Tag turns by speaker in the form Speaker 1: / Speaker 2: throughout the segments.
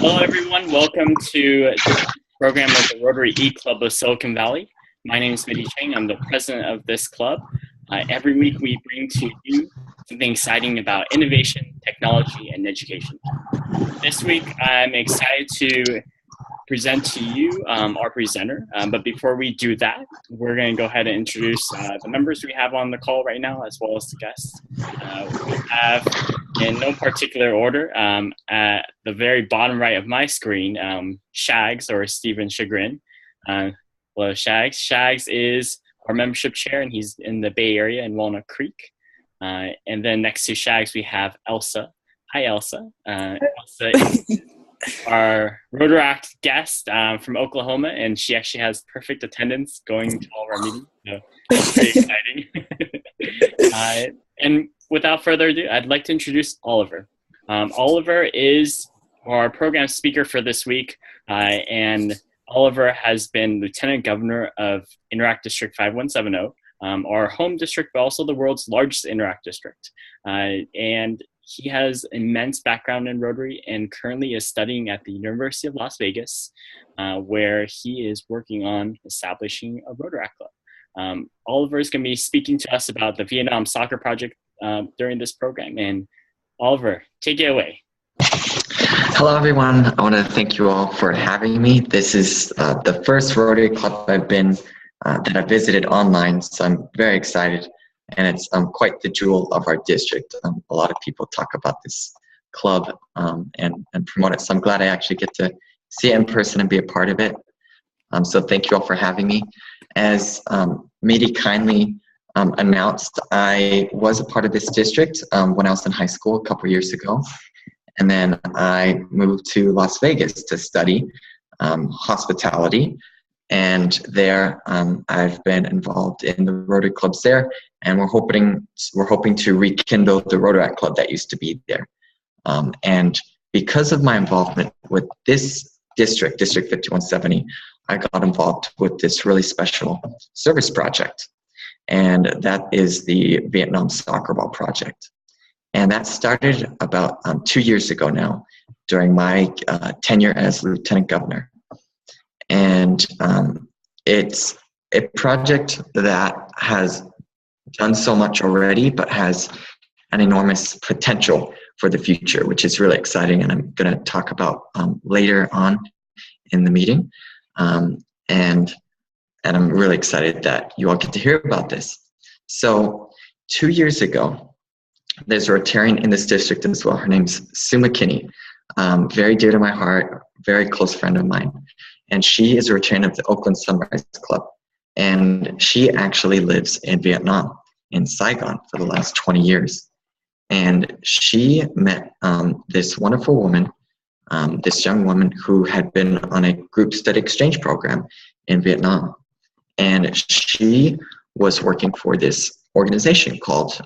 Speaker 1: Hello, everyone. Welcome to the program of the Rotary eClub of Silicon Valley. My name is Mitty Chang. I'm the president of this club. Every week, we bring to you something exciting about innovation, technology, and education. This week, I'm excited to present to you our presenter. But before we do that, we're going to go ahead and introduce the members we have on the call right now, as well as the guests. We have, in no particular order, at the very bottom right of my screen, Shags, or Stephen Chagrin. Hello, Shags. Shags is our membership chair, and he's in the Bay Area in Walnut Creek. And then next to Shags, we have Elsa. Hi, Elsa. Elsa is our Rotaract guest from Oklahoma, and she actually has perfect attendance going to all of our meetings, so it's pretty exciting. And without further ado, I'd like to introduce Oliver. Oliver is our program speaker for this week, and Oliver has been Lieutenant Governor of Interact District 5170, our home district, but also the world's largest Interact district. And he has immense background in Rotary and currently is studying at the University of Las Vegas, where he is working on establishing a Rotaract Club. Oliver is going to be speaking to us about the Vietnam Soccer Project during this program. And Oliver, take it away.
Speaker 2: Hello, everyone. I want to thank you all for having me. This is the first Rotary Club that I visited online, so I'm very excited. And it's quite the jewel of our district. A lot of people talk about this club and promote it. So I'm glad I actually get to see it in person and be a part of it. So thank you all for having me. As Mitty kindly announced, I was a part of this district when I was in high school a couple years ago. And then I moved to Las Vegas to study hospitality. And there, I've been involved in the Rotary clubs there, and we're hoping to rekindle the Rotaract Club that used to be there. And because of my involvement with this district, District 5170, I got involved with this really special service project, and that is the Vietnam Soccer Ball Project. And that started about 2 years ago now, during my tenure as Lieutenant Governor. And it's a project that has done so much already, but has an enormous potential for the future, which is really exciting, and I'm going to talk about later on in the meeting. And I'm really excited that you all get to hear about this. So 2 years ago, there's a Rotarian in this district as well. Her name's Sue McKinney, very dear to my heart, very close friend of mine. And she is a Rotarian of the Oakland Sunrise Club. And she actually lives in Vietnam, in Saigon, for the last 20 years. And she met this wonderful woman, this young woman who had been on a group study exchange program in Vietnam. And she was working for this organization called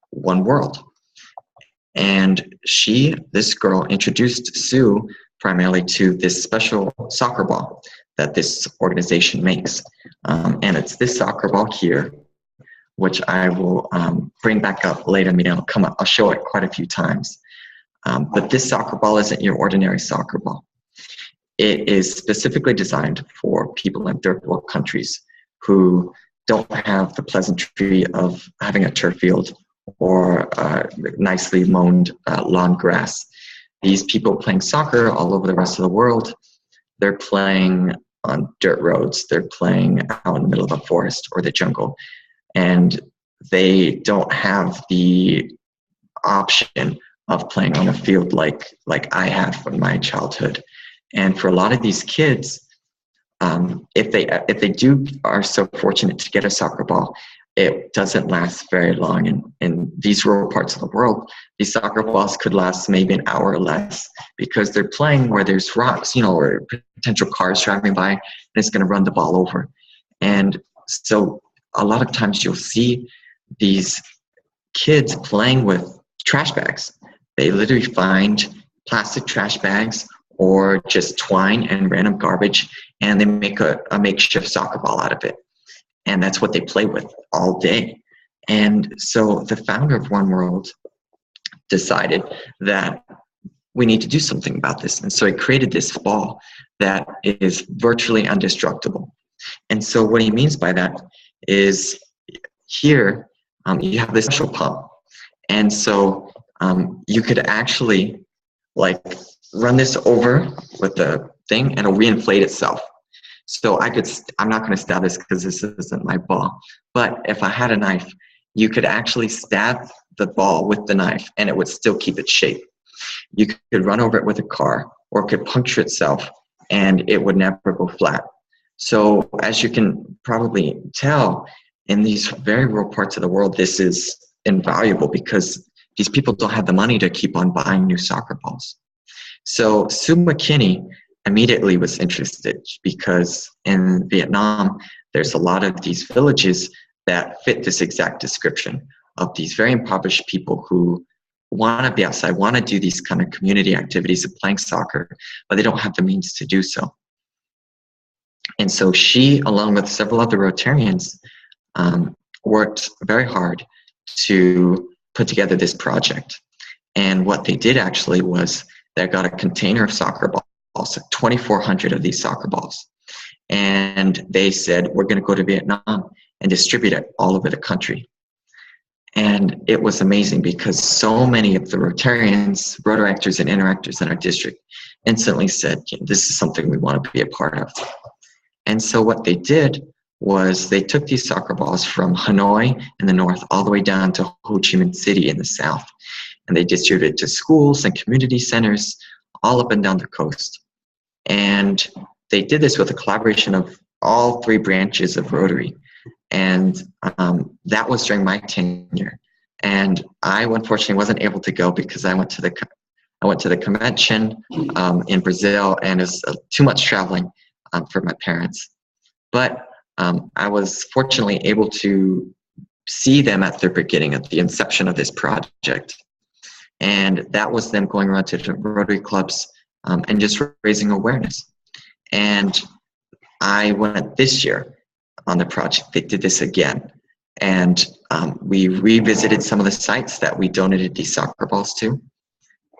Speaker 2: One World. And this girl introduced Sue primarily to this special soccer ball that this organization makes. And it's this soccer ball here, which I will bring back up later. I mean, I'll show it quite a few times. But this soccer ball isn't your ordinary soccer ball. It is specifically designed for people in third world countries who don't have the pleasantry of having a turf field or nicely mown lawn grass. These people playing soccer all over the rest of the world, they're playing on dirt roads, they're playing out in the middle of a forest or the jungle, and they don't have the option of playing on a field like I had from my childhood. And for a lot of these kids, if they are so fortunate to get a soccer ball, it doesn't last very long. In these rural parts of the world, these soccer balls could last maybe an hour or less, because they're playing where there's rocks, or potential cars driving by, and it's going to run the ball over. And so a lot of times you'll see these kids playing with trash bags. They literally find plastic trash bags or just twine and random garbage, and they make a makeshift soccer ball out of it. And that's what they play with all day. And so the founder of One World decided that we need to do something about this. And so he created this ball that is virtually indestructible. And so what he means by that is here you have this special pump. And so you could actually like run this over with the thing and it'll reinflate itself. So I'm not going to stab this because this isn't my ball, but if I had a knife, you could actually stab the ball with the knife and it would still keep its shape. You could run over it with a car, or it could puncture itself and it would never go flat. So as you can probably tell, in these very rural parts of the world, this is invaluable because these people don't have the money to keep on buying new soccer balls. So Sue McKinney immediately was interested because in Vietnam, there's a lot of these villages that fit this exact description of these very impoverished people who want to be outside, want to do these kind of community activities of playing soccer, but they don't have the means to do so. And so she, along with several other Rotarians, worked very hard to put together this project. And what they did actually was they got a container of soccer balls, 2,400 of these soccer balls. And they said, we're going to go to Vietnam and distribute it all over the country. And it was amazing because so many of the Rotarians, Rotaractors, and Interactors in our district instantly said, this is something we want to be a part of. And so what they did was they took these soccer balls from Hanoi in the north all the way down to Ho Chi Minh City in the south. And they distributed to schools and community centers all up and down the coast. And they did this with a collaboration of all three branches of Rotary. And that was during my tenure. And I unfortunately wasn't able to go because I went to the convention in Brazil, and it was too much traveling for my parents. But I was fortunately able to see them at their beginning, at the inception of this project. And that was them going around to different Rotary clubs and just raising awareness. And I went this year on the project. They did this again. And we revisited some of the sites that we donated these soccer balls to.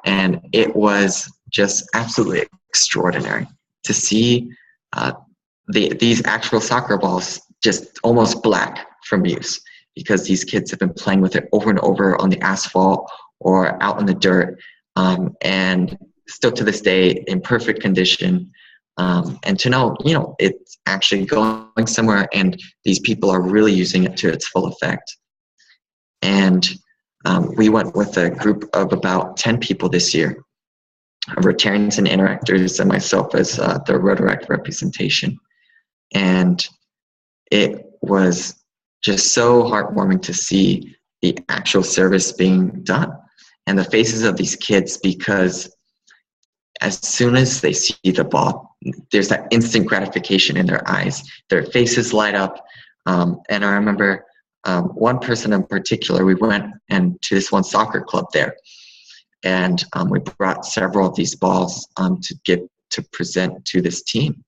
Speaker 2: And it was just absolutely extraordinary to see these actual soccer balls just almost black from use, because these kids have been playing with it over and over on the asphalt or out in the dirt, and still to this day in perfect condition. And to know, it's actually going somewhere and these people are really using it to its full effect. And we went with a group of about 10 people this year, Rotarians and Interactors, and myself as the Rotaract representation. And it was just so heartwarming to see the actual service being done and the faces of these kids, because as soon as they see the ball, there's that instant gratification in their eyes. Their faces light up. And I remember one person in particular, we went to this one soccer club there. And we brought several of these balls to present to this team.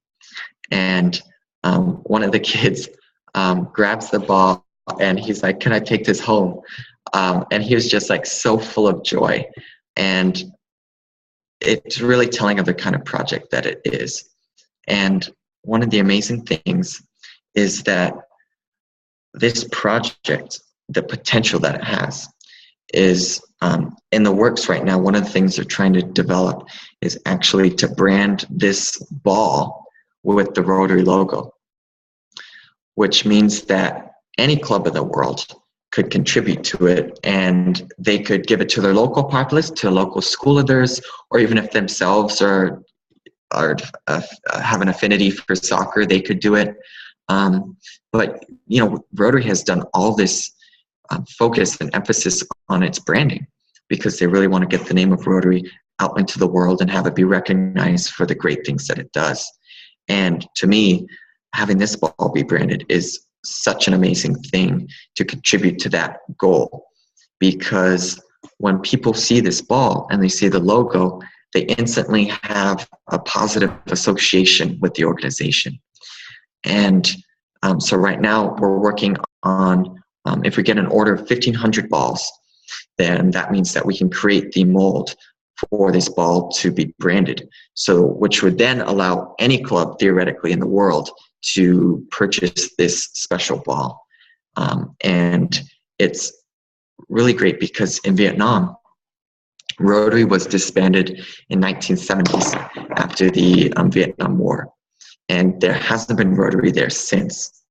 Speaker 2: And one of the kids grabs the ball and he's like, "Can I take this home?" And he was just like so full of joy. And it's really telling of the kind of project that it is. And one of the amazing things is that this project, the potential that it has, is in the works right now. One of the things they're trying to develop is actually to brand this ball with the Rotary logo, which means that any club in the world could contribute to it, and they could give it to their local populace, to a local school of theirs, or even if themselves have an affinity for soccer, they could do it. But Rotary has done all this focus and emphasis on its branding because they really want to get the name of Rotary out into the world and have it be recognized for the great things that it does. And to me, having this ball be branded is such an amazing thing to contribute to that goal, because when people see this ball and they see the logo, they instantly have a positive association with the organization. And so right now we're working on, if we get an order of 1,500 balls, then that means that we can create the mold for this ball to be branded. So, which would then allow any club theoretically in the world to purchase this special ball. And it's really great because in Vietnam, Rotary was disbanded in 1970s after the Vietnam War, and there hasn't been Rotary there since.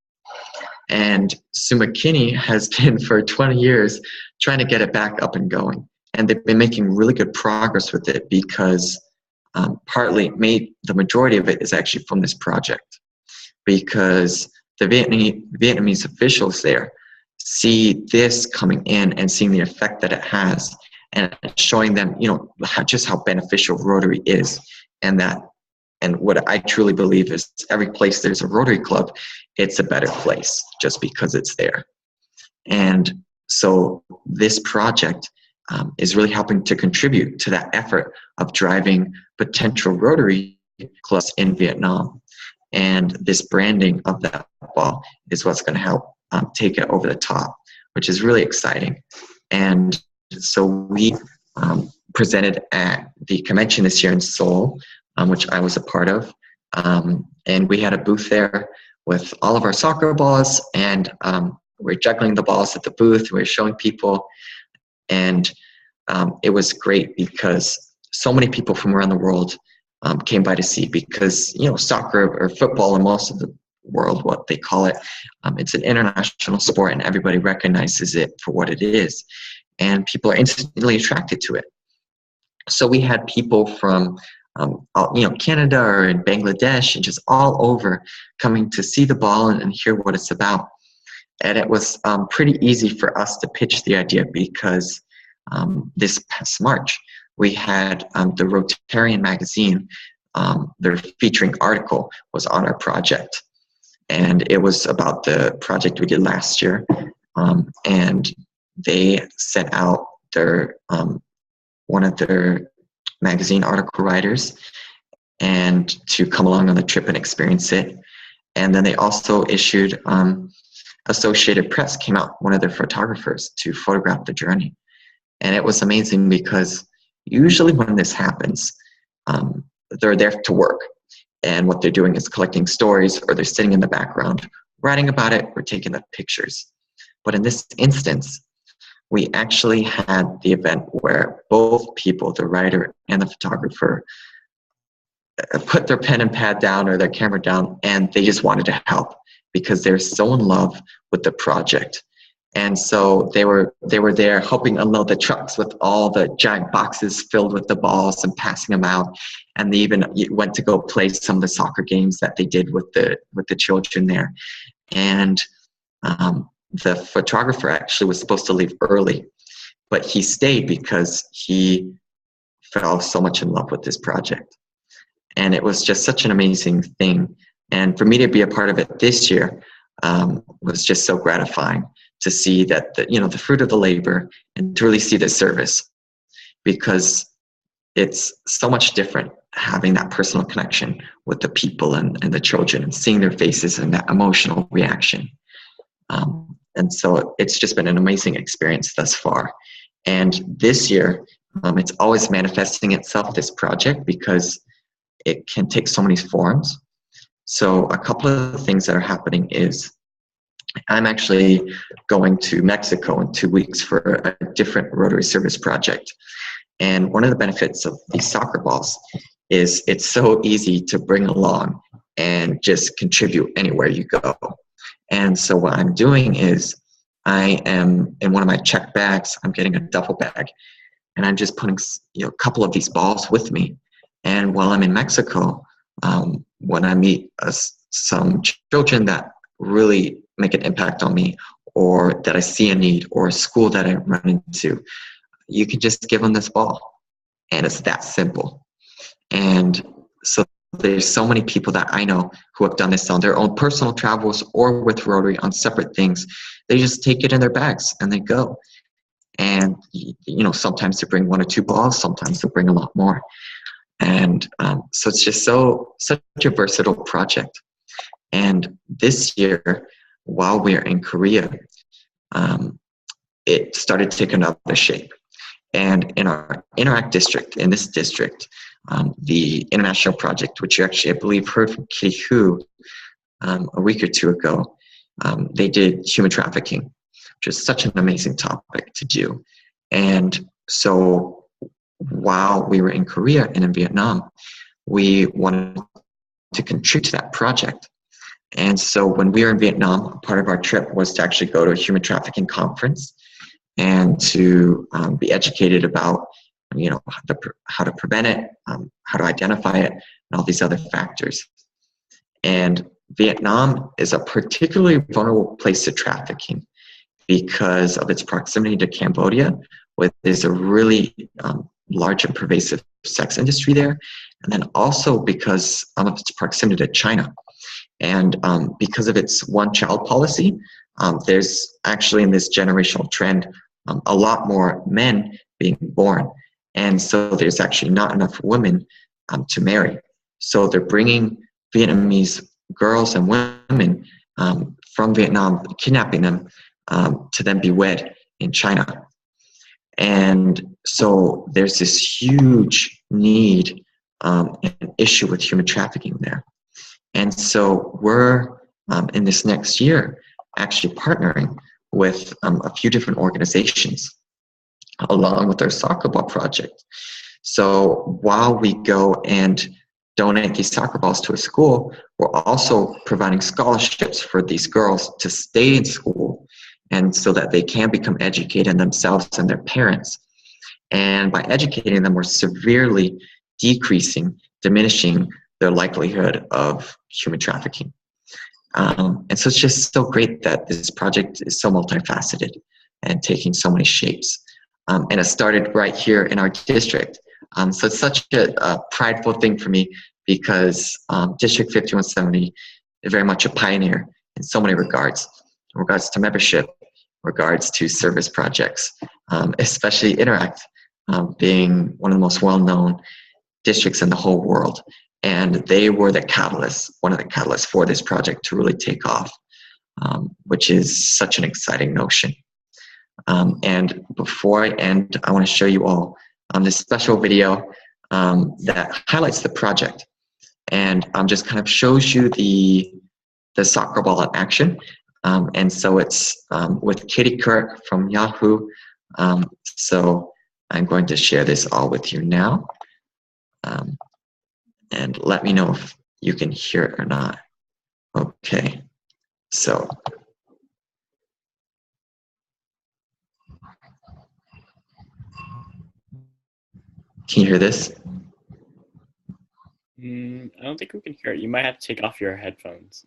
Speaker 2: And Sue McKinney has been for 20 years trying to get it back up and going. And they've been making really good progress with it because partly the majority of it is actually from this project, because the Vietnamese officials there see this coming in and seeing the effect that it has, and showing them, just how beneficial Rotary is, and what I truly believe is every place there's a Rotary Club, it's a better place just because it's there. And so this project is really helping to contribute to that effort of driving potential Rotary clubs in Vietnam. And this branding of that ball is what's going to help take it over the top, which is really exciting. And so we presented at the convention this year in Seoul, which I was a part of. And we had a booth there with all of our soccer balls, and we're juggling the balls at the booth. We're showing people, and it was great because so many people from around the world came by to see, because soccer or football in most of the world, what they call it, it's an international sport, and everybody recognizes it for what it is, and people are instantly attracted to it. So we had people from Canada or in Bangladesh and just all over coming to see the ball and hear what it's about. And it was pretty easy for us to pitch the idea, because this past March we had the Rotarian magazine, their featuring article was on our project, and it was about the project we did last year. And they sent out their one of their magazine article writers and to come along on the trip and experience it. And then they also issued Associated Press came out, one of their photographers, to photograph the journey. And it was amazing because usually when this happens, they're there to work, and what they're doing is collecting stories, or they're sitting in the background writing about it or taking the pictures. But in this instance, we actually had the event where both people, the writer and the photographer, put their pen and pad down or their camera down, and they just wanted to help because they're so in love with the project. And so they were there helping unload the trucks with all the giant boxes filled with the balls and passing them out. And they even went to go play some of the soccer games that they did with the children there. And the photographer actually was supposed to leave early, but he stayed because he fell so much in love with this project. And it was just such an amazing thing. And for me to be a part of it this year was just so gratifying to see that the fruit of the labor, and to really see the service, because it's so much different having that personal connection with the people and the children, and seeing their faces and that emotional reaction. And so it's just been an amazing experience thus far. And this year, it's always manifesting itself, this project, because it can take so many forms. So a couple of things that are happening is I'm actually going to Mexico in 2 weeks for a different Rotary service project. And one of the benefits of these soccer balls is it's so easy to bring along and just contribute anywhere you go. And so what I'm doing is I am in one of my check bags, I'm getting a duffel bag, and I'm just putting a couple of these balls with me. And while I'm in Mexico, when I meet some children that really make an impact on me, or that I see a need, or a school that I run into, you can just give them this ball, and it's that simple. And so there's so many people that I know who have done this on their own personal travels or with Rotary on separate things. They just take it in their bags and they go. And sometimes they bring 1 or 2 balls, sometimes they bring a lot more. And so it's just such a versatile project. And this year, while we're in Korea, it started to take another shape. And in our Interact district, in this district, the international project, which you actually, I believe, heard from Kitty Hu a week or two ago, they did human trafficking, which is such an amazing topic to do. And so while we were in Korea and in Vietnam, we wanted to contribute to that project. And so when we were in Vietnam, part of our trip was to actually go to a human trafficking conference and to be educated about, how to prevent it, how to identify it, and all these other factors. And Vietnam is a particularly vulnerable place to trafficking because of its proximity to Cambodia, where there's a really large and pervasive sex industry there, and then also because of its proximity to China. And because of its one-child policy, there's actually in this generational trend a lot more men being born. And so there's actually not enough women to marry. So they're bringing Vietnamese girls and women from Vietnam, kidnapping them to then be wed in China. And so there's this huge need and issue with human trafficking there. And so we're in this next year actually partnering with a few different organizations along with our soccer ball project. So while we go and donate these soccer balls to a school, we're also providing scholarships for these girls to stay in school and so that they can become educated themselves and their parents. And by educating them, we're severely diminishing their likelihood of human trafficking. And so it's just so great that this project is so multifaceted and taking so many shapes. And it started right here in our district. So it's such a prideful thing for me because District 5170 is very much a pioneer in so many regards, in regards to membership, regards to service projects, especially Interact being one of the most well-known districts in the whole world. And they were the catalyst, one of the catalysts for this project to really take off, which is such an exciting notion. And before I end, I want to show you all this special video that highlights the project and just kind of shows you the soccer ball in action. And so it's with Katie Kirk from Yahoo. So I'm going to share this all with you now. And let me know if you can hear it or not. Okay, so. Can you hear this?
Speaker 1: I don't think we can hear it. You might have to take off your headphones.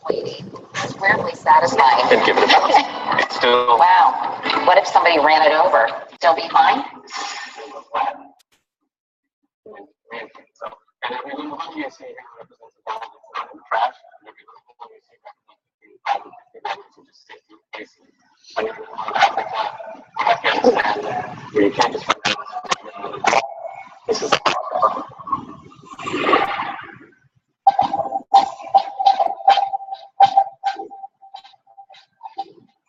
Speaker 3: It's weirdly satisfying.
Speaker 4: And give it a shot. It's still.
Speaker 3: Wow. What if somebody ran it over? Still be fine?
Speaker 4: And every little one you see represents a ball that's not in the trash. And every little one you see represents a just safety place. When you're in Africa, Afghanistan, where you can't just find out. This is.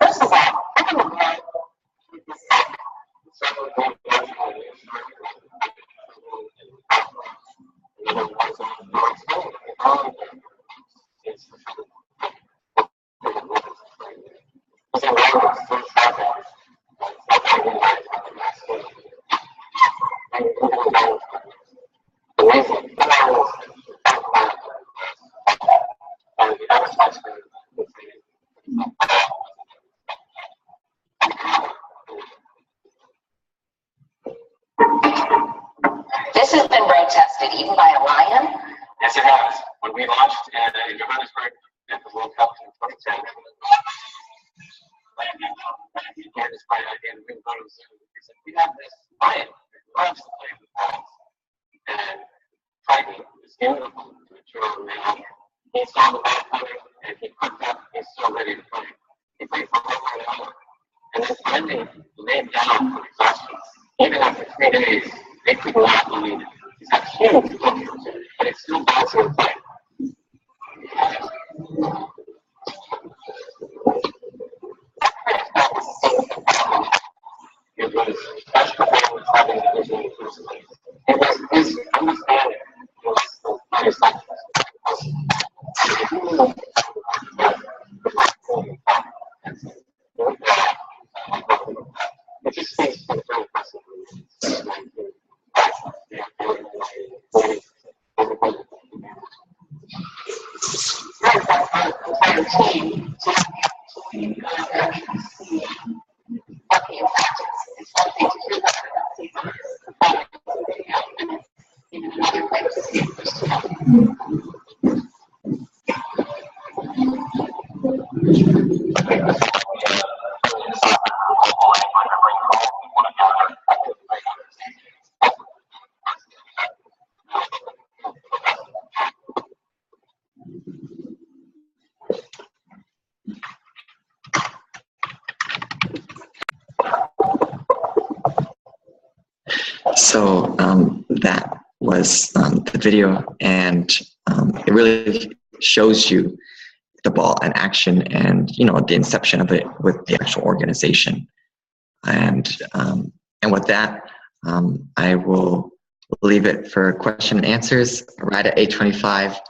Speaker 3: First of all, I can agree with this. This has been road tested, even by a lion?
Speaker 4: Yes, it has. When we launched in Johannesburg at the World Cup in 2010, we have this lion that loves to play with balls and fighting is beautiful to a true man. He saw the ball coming and he picked up. He's so ready to play. He played for over an hour, and then finally laid down for exhaustion. Even after 3 days, they could not believe it. He's got huge muscles, but it's still bouncing and playing.
Speaker 3: team to have the opportunity to go out there and actually see working in practice. It's one thing to hear about it, but see some of the performance and video, and it's even another way to see it firsthand.
Speaker 2: So that was the video, and it really shows you the ball in action, and the inception of it with the actual organization. And with that, I will leave it for question and answers right at 8:25.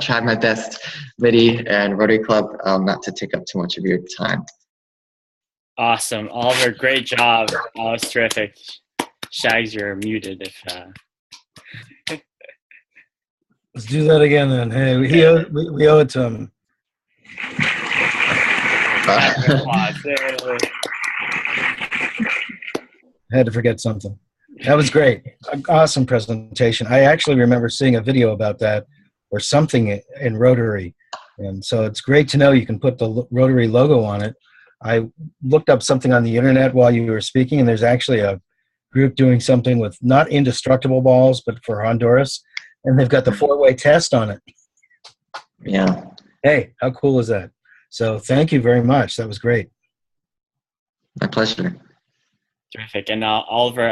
Speaker 2: Tried my best, MIDI and Rotary Club, not to take up too much of your time.
Speaker 1: Awesome, Oliver, great job. That was terrific. Shags, you're muted if
Speaker 5: Let's do that again then. Hey, we owe it to him. Had to forget something. That was great. Awesome presentation. I actually remember seeing a video about that or something in Rotary. And so it's great to know you can put the Rotary logo on it. I looked up something on the internet while you were speaking, and there's actually a group doing something with not indestructible balls, but for Honduras. And they've got the 4-way test on it.
Speaker 2: Yeah.
Speaker 5: Hey, how cool is that? So thank you very much. That was great.
Speaker 2: My pleasure.
Speaker 1: Terrific. And Oliver,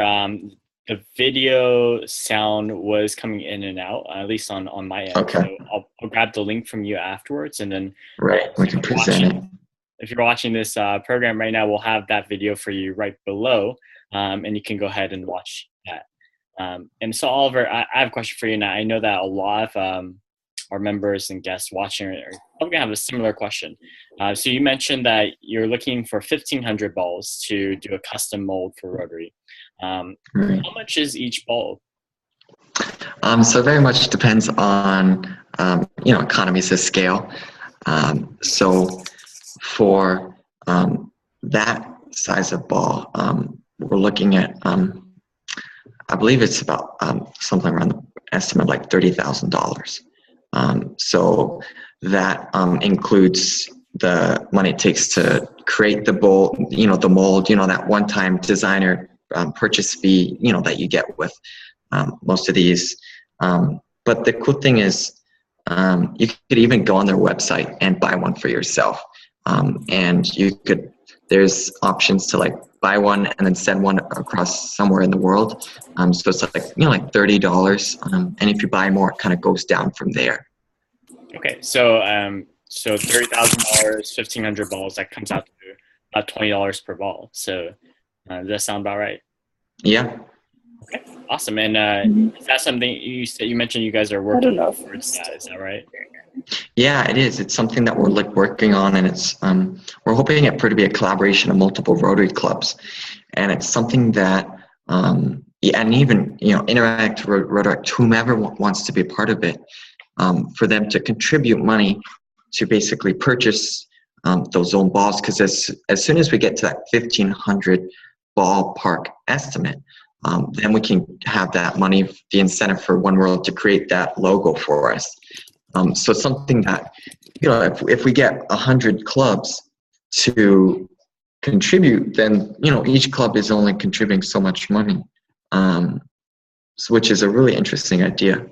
Speaker 1: the video sound was coming in and out, at least on my end.
Speaker 2: Okay.
Speaker 1: So I'll grab the link from you afterwards, and then
Speaker 2: We can present it.
Speaker 1: If you're watching this program right now, we'll have that video for you right below, and you can go ahead and watch that. And so, Oliver, I have a question for you now. I know that a lot of our members and guests watching are probably going to have a similar question. So you mentioned that you're looking for 1,500 balls to do a custom mold for Rotary. How much is each ball?
Speaker 2: So very much depends on, economies of scale. So for that size of ball, we're looking at, I believe it's about something around the estimate like $30,000. So that includes the money it takes to create the bowl, the mold, that one-time designer purchase fee, that you get with most of these. But the cool thing is you could even go on their website and buy one for yourself. And there's options to like buy one and then send one across somewhere in the world. So it's like $30. And if you buy more, it kind of goes down from there.
Speaker 1: Okay, so $30,000, 1,500 balls, that comes out to about $20 per ball. So does that sound about right?
Speaker 2: Yeah.
Speaker 1: Okay, awesome. And is that something you mentioned you guys are working towards that? Is that right?
Speaker 2: Yeah, it is. It's something that we're working on, and it's we're hoping it to be a collaboration of multiple Rotary clubs, and it's something that and even Interact, Rotary, whomever wants to be a part of it, for them to contribute money to basically purchase those own balls, because as soon as we get to that 1,500 ballpark estimate, then we can have that money, the incentive for One World to create that logo for us. So it's something that, if we get 100 clubs to contribute, then, each club is only contributing so much money, which is a really interesting idea.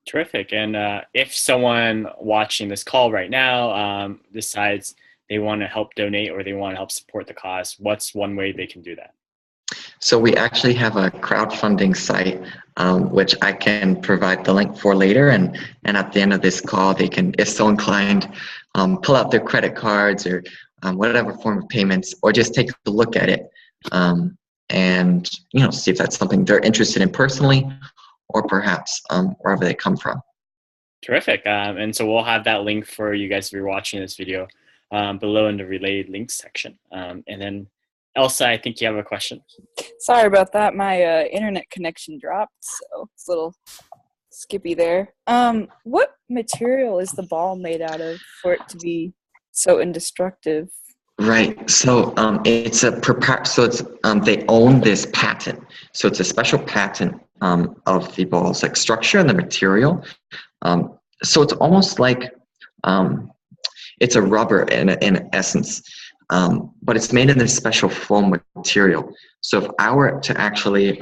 Speaker 1: Terrific. And if someone watching this call right now decides they want to help donate or they want to help support the cause, what's one way they can do that?
Speaker 2: So we actually have a crowdfunding site, which I can provide the link for later. And at the end of this call, they can, if so inclined, pull out their credit cards or whatever form of payments, or just take a look at it and see if that's something they're interested in personally, or perhaps wherever they come from.
Speaker 1: Terrific. And so we'll have that link for you guys if you're watching this video below in the relayed links section. And then Elsa, I think you have a question.
Speaker 6: Sorry about that. My internet connection dropped, so it's a little Skippy there. What material is the ball made out of for it to be so indestructible?
Speaker 2: Right. So it's they own this patent. So it's a special patent of the ball's like structure and the material. So it's almost like it's a rubber in essence, but it's made in this special foam material. So if I were to actually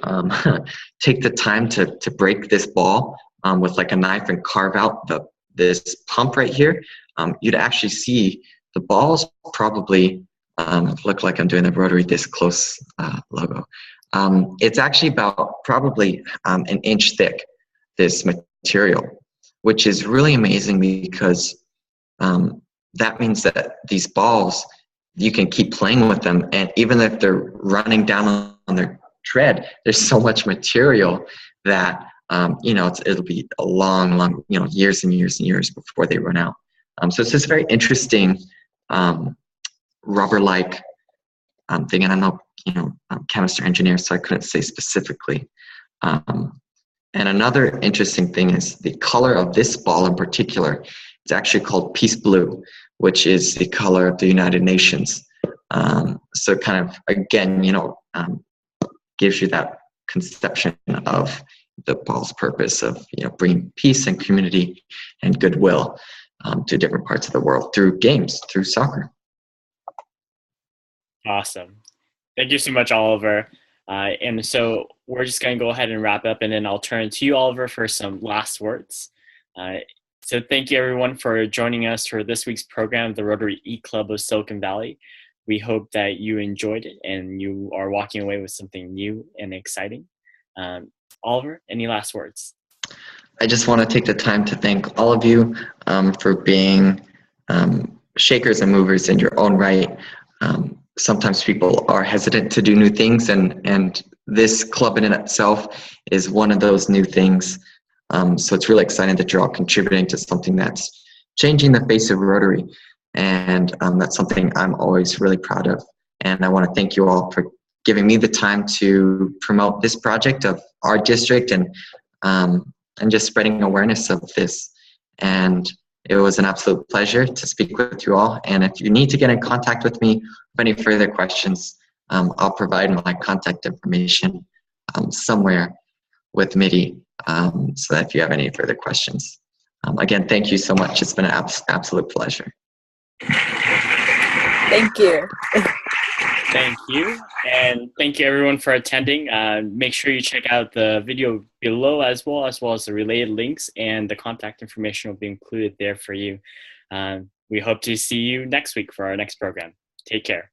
Speaker 2: take the time to break this ball with like a knife and carve out this pump right here, you'd actually see the balls probably look like I'm doing the Rotary This Close logo. It's actually about probably an inch thick, this material, which is really amazing because that means that these balls, you can keep playing with them, and even if they're running down on their tread, there's so much material that it'll be a long, years and years and years before they run out. So it's this very interesting rubber-like thing, and I'm not, chemist or engineer, so I couldn't say specifically. And another interesting thing is the color of this ball in particular. It's actually called Peace Blue, which is the color of the United Nations. So kind of, again, gives you that conception of the ball's purpose of, bringing peace and community and goodwill to different parts of the world through games, through soccer.
Speaker 1: Awesome. Thank you so much, Oliver. And so we're just going to go ahead and wrap up, and then I'll turn to you, Oliver, for some last words. So thank you, everyone, for joining us for this week's program, the Rotary eClub of Silicon Valley. We hope that you enjoyed it and you are walking away with something new and exciting. Oliver, any last words?
Speaker 2: I just want to take the time to thank all of you for being shakers and movers in your own right. Sometimes people are hesitant to do new things, and this club in itself is one of those new things. So it's really exciting that you're all contributing to something that's changing the face of Rotary, and that's something I'm always really proud of. And I want to thank you all for giving me the time to promote this project of our district and just spreading awareness of this. And it was an absolute pleasure to speak with you all. And if you need to get in contact with me for any further questions, I'll provide my contact information somewhere with MIDI so that if you have any further questions. Again, thank you so much. It's been an absolute pleasure.
Speaker 6: Thank you.
Speaker 1: Thank you. And thank you, everyone, for attending. Make sure you check out the video below as well as the related links, and the contact information will be included there for you. We hope to see you next week for our next program. Take care.